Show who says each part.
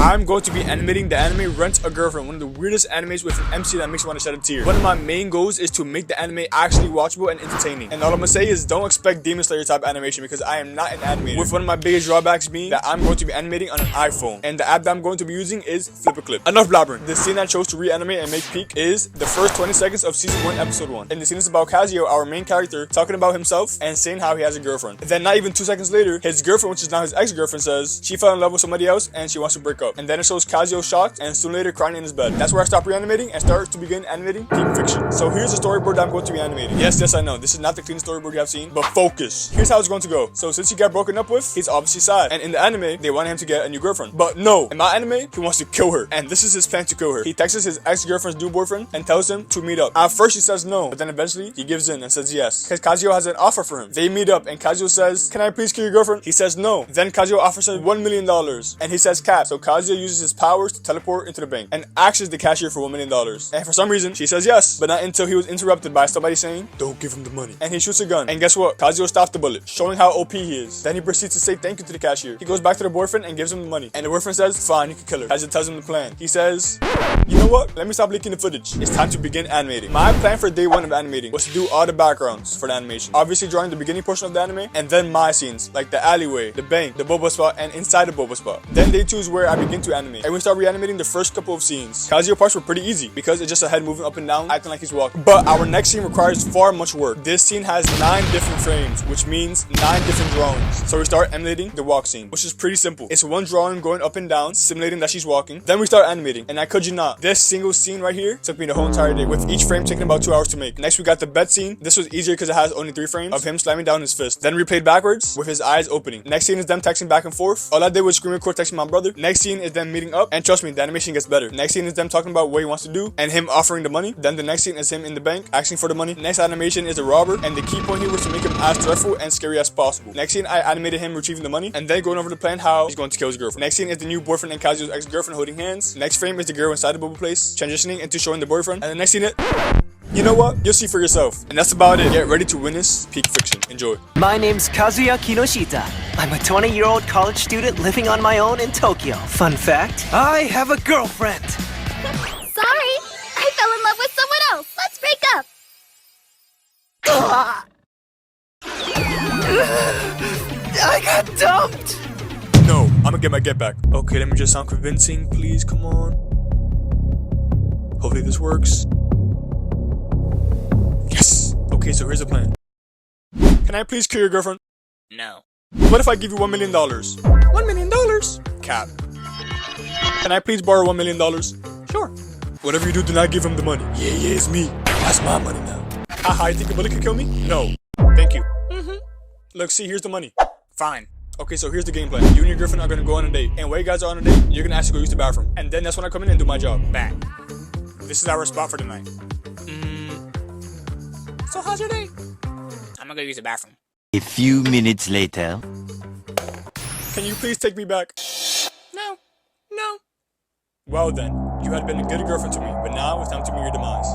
Speaker 1: I'm going to be animating the anime Rent a Girlfriend, one of the weirdest animes with an MC that makes you want to shed a tear. One of my main goals is to make the anime actually watchable and entertaining. And all I'm gonna say is don't expect Demon Slayer type animation because I am not an animator. With one of my biggest drawbacks being that I'm going to be animating on an iPhone. And the app that I'm going to be using is Flip-a-Clip. Enough blabbering. The scene I chose to reanimate and make peak is the first 20 seconds of season 1 episode 1. And the scene is about Kazuo, our main character, talking about himself and saying how he has a girlfriend. And then not even 2 seconds later, his girlfriend, which is now his ex-girlfriend, says she fell in love with somebody else and she wants to break up. And then it shows Kazuo shocked and soon later crying in his bed. That's where I stop reanimating and start to begin animating peak fiction. So here's the storyboard that I'm going to be animating. Yes, I know. This is not the clean storyboard you have seen, but focus. Here's how it's going to go. So since he got broken up with, he's obviously sad. And in the anime, they want him to get a new girlfriend. But no, in my anime, he wants to kill her. And this is his plan to kill her. He texts his ex-girlfriend's new boyfriend and tells him to meet up. At first, he says no, but then eventually, he gives in and says yes. Because Kazuo has an offer for him. They meet up and Kazuo says, "Can I please kill your girlfriend?" He says no. Then Kazuo offers him $1 million. And he says cap. So Kazuo uses his powers to teleport into the bank and asks the cashier for $1 million. And for some reason, she says yes. But not until he was interrupted by somebody saying, "Don't give him the money." And he shoots a gun. And guess what? Kazuo stops the bullet, showing how OP he is. Then he proceeds to say thank you to the cashier. He goes back to the boyfriend and gives him the money. And the boyfriend says, "Fine, you can kill her." Kazuo tells him the plan. He says, "You know what? Let me stop leaking the footage. It's time to begin animating." My plan for day 1 of animating was to do all the backgrounds for the animation. Obviously drawing the beginning portion of the anime, and then my scenes, like the alleyway, the bank, the boba spot, and inside the boba spot. Then day 2 is where I begin to animate. And we start reanimating the first couple of scenes. Kazuo parts were pretty easy, because it's just a head moving up and down, acting like he's walking. But our next scene requires far much work. This scene has 9 different frames, which means 9 different drawings. So we start emulating the walk scene, which is pretty simple. It's one drawing going up and down, simulating that she's walking. Then we start animating, and I kid you not, this single scene right here took me the whole entire day, with each frame taking about 2 hours to make. Next we got the bed scene. This was easier because it has only 3 frames of him slamming down his fist. Then replayed backwards with his eyes opening. Next scene is them texting back and forth. All I did was screen record texting my brother. Next scene is them meeting up, and trust me, the animation gets better. Next scene is them talking about what he wants to do and him offering the money. Then the next scene is him in the bank asking for the money. Next animation is the robber, and the key point here was to make him as dreadful and scary as possible. Next scene I animated him retrieving the money and then going over the plan how he's going to kill his girlfriend. Next scene is the new boyfriend and Kazuo's ex-girlfriend holding hands. Next frame is the girl inside the bubble place transitioning into showing the boyfriend, and the next scene is, you know what? You'll see for yourself. And that's about it. Get ready to witness peak fiction. Enjoy.
Speaker 2: My name's Kazuya Kinoshita. I'm a 20-year-old college student living on my own in Tokyo. Fun fact, I have a girlfriend.
Speaker 3: Sorry, I fell in love with someone else. Let's break up.
Speaker 2: I got dumped.
Speaker 1: No, I'm gonna get my get back. Okay, let me just sound convincing. Please, come on. Hopefully this works. Yes! Okay, so here's the plan. Can I please kill your girlfriend?
Speaker 4: No.
Speaker 1: What if I give you $1 million? $1 million? Cap. Can I please borrow $1 million? Sure. Whatever you do not give him the money. Yeah, it's me. That's my money now. Haha, you think a bullet can kill me? No. Thank you. Look, see, here's the money.
Speaker 4: Fine.
Speaker 1: Okay, so here's the game plan. You and your girlfriend are gonna go on a date. And while you guys are on a date, you're gonna ask to go use the bathroom. And then that's when I come in and do my job.
Speaker 4: Bang. This is our spot for the night.
Speaker 1: So how's your date?
Speaker 4: I'm gonna go use the bathroom.
Speaker 5: A few minutes later.
Speaker 1: Can you please take me back?
Speaker 4: No.
Speaker 1: Well then, you had been a good girlfriend to me, but now it's time to meet your demise.